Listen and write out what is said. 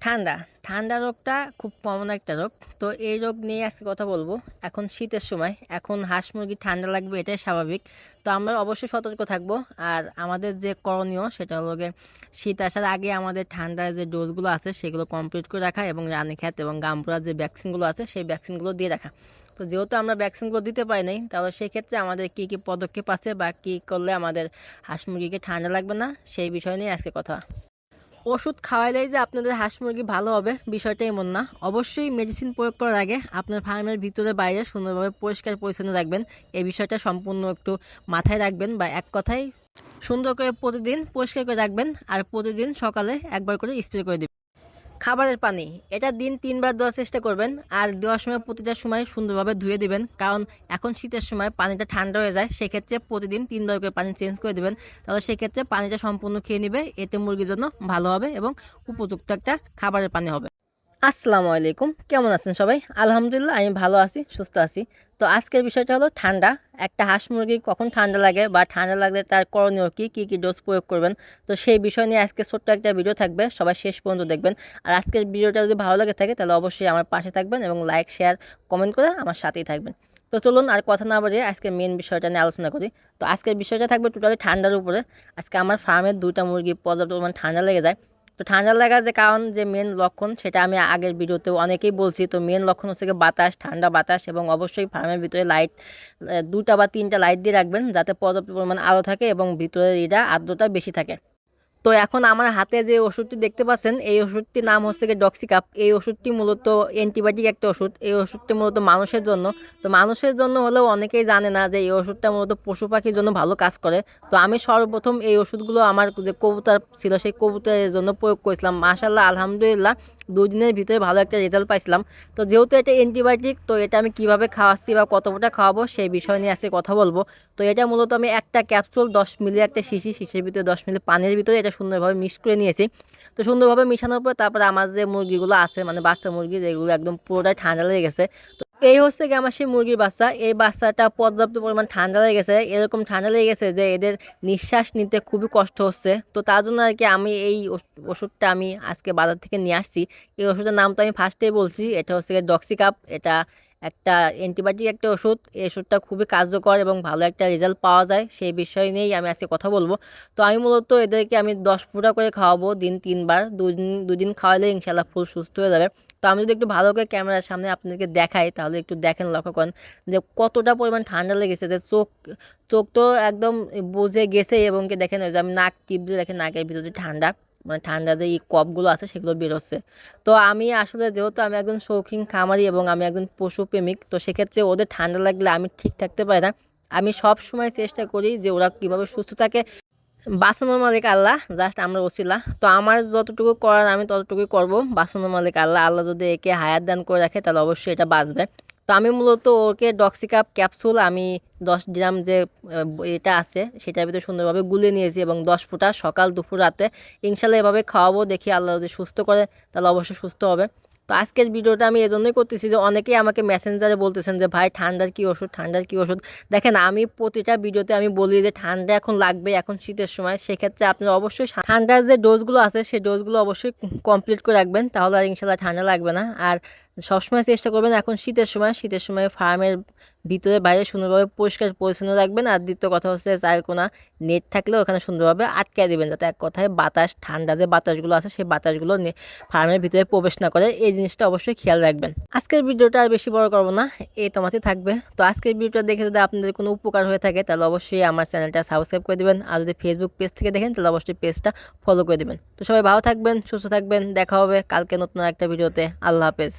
ঠান্ডা ঠান্ডা রোগটা খুব কমন একটা রোগ। তো এই রোগ নিয়ে আজকে কথা বলবো। এখন শীতের সময়, এখন হাঁস মুরগি ঠান্ডা লাগবে, এটাই স্বাভাবিক। তো আমরা অবশ্যই সতর্ক থাকবো। আর আমাদের যে করণীয় সেটা হলো গিয়ে শীত আসার আগে আমাদের ঠান্ডার যে ডোজগুলো আছে সেগুলো কমপ্লিট করে রাখা, এবং রানীক্ষেত এবং গামপুরার যে ভ্যাকসিনগুলো আছে সেই ভ্যাকসিনগুলো দিয়ে রাখা। তো যেহেতু আমরা ভ্যাকসিনগুলো দিতে পারি নাই, তাহলে সেক্ষেত্রে আমাদের কী কী পদক্ষেপ আছে বা কী করলে আমাদের হাঁস মুরগিকে ঠান্ডা লাগবে না, সেই বিষয় নিয়ে আজকে কথা। ওষুধ খাওয়াইলেই যে আপনাদের হাঁস মুরগি ভালো হবে বিষয়টা এমন না। অবশ্যই মেডিসিন প্রয়োগ করার আগে আপনার ফার্মের ভিতরে বাইরে সুন্দরভাবে পরিষ্কার পরিচ্ছন্ন রাখবেন। এই বিষয়টা সম্পূর্ণ একটু মাথায় রাখবেন, বা এক কথায় সুন্দর করে প্রতিদিন পরিষ্কার করে রাখবেন। আর প্রতিদিন সকালে একবার করে স্প্রে করে দিবেন। খাবারের পানি, এটা দিন 3 বার দেওয়ার চেষ্টা করবেন। আর দেওয়ার সময় প্রতিটা সময় সুন্দরভাবে ধুয়ে দিবেন, কারণ এখন শীতের সময় পানিটা ঠান্ডা হয়ে যায়। সেক্ষেত্রে প্রতিদিন 3 বার করে পানি চেঞ্জ করে দিবেন। তাহলে সেক্ষেত্রে পানিটা সম্পূর্ণ খেয়ে নেবে, এতে মুরগির জন্য ভালো হবে এবং উপযুক্ত একটা খাবারের পানি হবে। আসসালামু আলাইকুম, কেমন আছেন সবাই? আলহামদুলিল্লাহ, আমি ভালো আছি, সুস্থ আছি। তো আজকের বিষয়টা হলো ঠান্ডা। একটা হাঁস মুরগি কখন ঠান্ডা লাগে বা ঠান্ডা লাগলে তার করণীয় কী কী কী ডোজ প্রয়োগ করবেন, তো সেই বিষয় নিয়ে আজকে ছোট্ট একটা ভিডিও থাকবে, সবাই শেষ পর্যন্ত দেখবেন। আর আজকের ভিডিওটা যদি ভালো লাগে থাকে তাহলে অবশ্যই আমার পাশে থাকবেন এবং লাইক শেয়ার কমেন্ট করে আমার সাথেই থাকবেন। তো চলুন আর কথা না বাড়িয়ে আজকে মেন বিষয়টা নিয়ে আলোচনা করি। তো আজকের বিষয়টা থাকবে টোটালি ঠান্ডার উপরে। আজকে আমার ফার্মের 2টা মুরগি পর্যাপ্ত পরিমাণ ঠান্ডা লেগে যায়। তো ঠান্ডা লাগার যে কারণ, যে মেন লক্ষণ, সেটা আমি আগের ভিডিওতেও অনেকেই বলছি। তো মেন লক্ষণ হচ্ছে গিয়ে বাতাস, ঠান্ডা বাতাস, এবং অবশ্যই ফার্মের ভিতরে লাইট 2টা বা 3টা লাইট দিয়ে রাখবেন, যাতে পর্যাপ্ত পরিমাণ আলো থাকে এবং ভিতরে এটা আর্দ্রতা বেশি থাকে। তো এখন আমার হাতে যে ওষুধটি দেখতে পাচ্ছেন, এই ওষুধটির নাম হচ্ছে গিয়ে ডক্সিকাপ। এই ওষুধটি মূলত অ্যান্টিবায়োটিক একটা ওষুধ। এই ওষুধটি মূলত মানুষের জন্য। তো মানুষের জন্য হলেও অনেকেই জানে না যে এই ওষুধটা মূলত পশু পাখির জন্য ভালো কাজ করে। তো আমি সর্বপ্রথম এই ওষুধগুলো আমার যে কবুতর ছিল সেই কবুতরের জন্য প্রয়োগ করেছিলাম। মাশাআল্লাহ, আলহামদুলিল্লাহ, 2 দিনের ভিতরে ভালো একটা রেজাল্ট পাইছিলাম। তো যেহেতু এটা অ্যান্টিবায়োটিক, তো এটা আমি কিভাবে খাওয়াচ্ছি বা কত ফোঁটা খাওয়াবো সেই বিষয় নিয়ে আজকে কথা বলবো। তো এটা মূলত আমি একটা ক্যাপসুল 10 মিলি, একটা শিশির ভিতরে 10 মিলি পানির ভিতরে এটা সুন্দরভাবে মিক্স করে নিয়েছি। তো সুন্দরভাবে মিশানোর পর তারপরে আমার যে মুরগিগুলো আছে, মানে বাচ্চা মুরগি যেগুলো একদম পুরোটাই ঠান্ডা লেগে গেছে। তো এই হচ্ছে কি আমার সেই মুরগির বাচ্চা। এই বাচ্চাটা পর্যাপ্ত পরিমাণ ঠান্ডা লেগে গেছে, এরকম ঠান্ডা লেগে গেছে যে এদের নিঃশ্বাস নিতে খুবই কষ্ট হচ্ছে। তো তার জন্য আর কি আমি এই ওষুধটা আমি আজকে বাজার থেকে নিয়ে আসছি। এই ওষুধের নাম তো আমি ফার্স্টেই বলছি, এটা হচ্ছে ডক্সিকাপ। এটা একটা অ্যান্টিবায়োটিক একটা ওষুধ। এই ওষুধটা খুবই কার্যকর এবং ভালো একটা রেজাল্ট পাওয়া যায়, সেই বিষয় নিয়েই আমি আজকে কথা বলবো। তো আমি মূলত এদেরকে আমি 10 ফোঁটা করে খাওয়াবো দিন 3 বার। দুদিন খাওয়ালে ইনশাল্লাহ ফুল সুস্থ হয়ে যাবে। তো আমি যদি একটু ভালো করে ক্যামেরার সামনে আপনাদেরকে দেখাই, তাহলে একটু দেখেন, লক্ষ্য করেন যে কতটা পরিমাণ ঠান্ডা লেগেছে। যে চোখ চোখ তো একদম বুঝে গেছে, এবং কি দেখেন ওই যে আমি নাক টিপ দিয়ে দেখেন নাকের ভিতরে ঠান্ডা, মানে ঠান্ডা যে এই কফগুলো আছে সেগুলো বেরোচ্ছে। তো আমি আসলে যেহেতু আমি একজন শৌখিন খামারি এবং আমি একজন পশুপ্রেমিক, তো সেক্ষেত্রে ওদের ঠান্ডা লাগলে আমি ঠিক থাকতে পারি না। আমি সব সময় চেষ্টা করি যে ওরা কীভাবে সুস্থ থাকে। বাঁচানোর মালিক আল্লাহ, জাস্ট আমরা ওসিলা। তো আমার যতটুকু করার আমি ততটুকুই করব। বাঁচানোর মালিক আল্লাহ, আল্লাহ যদি একে হায়াত দান করে রাখে তাহলে অবশ্যই এটা বাঁচবে। তো আমি মূলত ওকে ডক্সিকাপ ক্যাপসুল আমি 10 গ্রাম যে এটা আছে সেটার ভিতরে সুন্দরভাবে গুলিয়ে নিয়েছি, এবং 10 ফোঁটা সকাল দুপুর রাতে ইনশাল্লাহ এভাবে খাওয়াবো। দেখি আল্লাহ যদি সুস্থ করে তাহলে অবশ্যই সুস্থ হবে। তো আজকের ভিডিওটা আমি এজন্যই করতেছি যে অনেকেই আমাকে মেসেঞ্জারে বলতেছেন যে ভাই ঠান্ডার কী ওষুধ, ঠান্ডার কী ওষুধ। দেখেন, আমি প্রতিটা ভিডিওতে আমি বলি যে ঠান্ডা এখন লাগবে, এখন শীতের সময়। সেক্ষেত্রে আপনারা অবশ্যই ঠান্ডার যে ডোজগুলো আছে সেই ডোজগুলো অবশ্যই কমপ্লিট করে রাখবেন, তাহলে আর ইনশাল্লাহ ঠান্ডা লাগবে না। আর সবসময় চেষ্টা করবেন এখন শীতের সময় ফার্মের ভিতরে বাইরে সুন্দরভাবে পরিষ্কার পরিচ্ছন্ন রাখবেন। আর দ্বিতীয় কথা হচ্ছে চারকোনা নেট থাকলে ওখানে সুন্দরভাবে আটকে দিবেন, যাতে এক কথায় বাতাস, ঠান্ডা যে বাতাসগুলো আছে সেই বাতাসগুলো ফার্মের ভিতরে প্রবেশ না করে। এই জিনিসটা অবশ্যই খেয়াল রাখবেন। আজকের ভিডিওটা আর বেশি বড় করবো না, এই তোমাতে থাকবে। তো আজকের ভিডিওটা দেখে যদি আপনাদের কোনো উপকার হয়ে থাকে তাহলে অবশ্যই আমার চ্যানেলটা সাবস্ক্রাইব করে দিবেন। আর যদি ফেসবুক পেজ থেকে দেখেন তাহলে অবশ্যই পেজটা ফলো করে দিবেন। তো সবাই ভালো থাকবেন, সুস্থ থাকবেন, দেখা হবে কালকে নতুন একটা ভিডিওতে। আল্লাহ হাফেজ।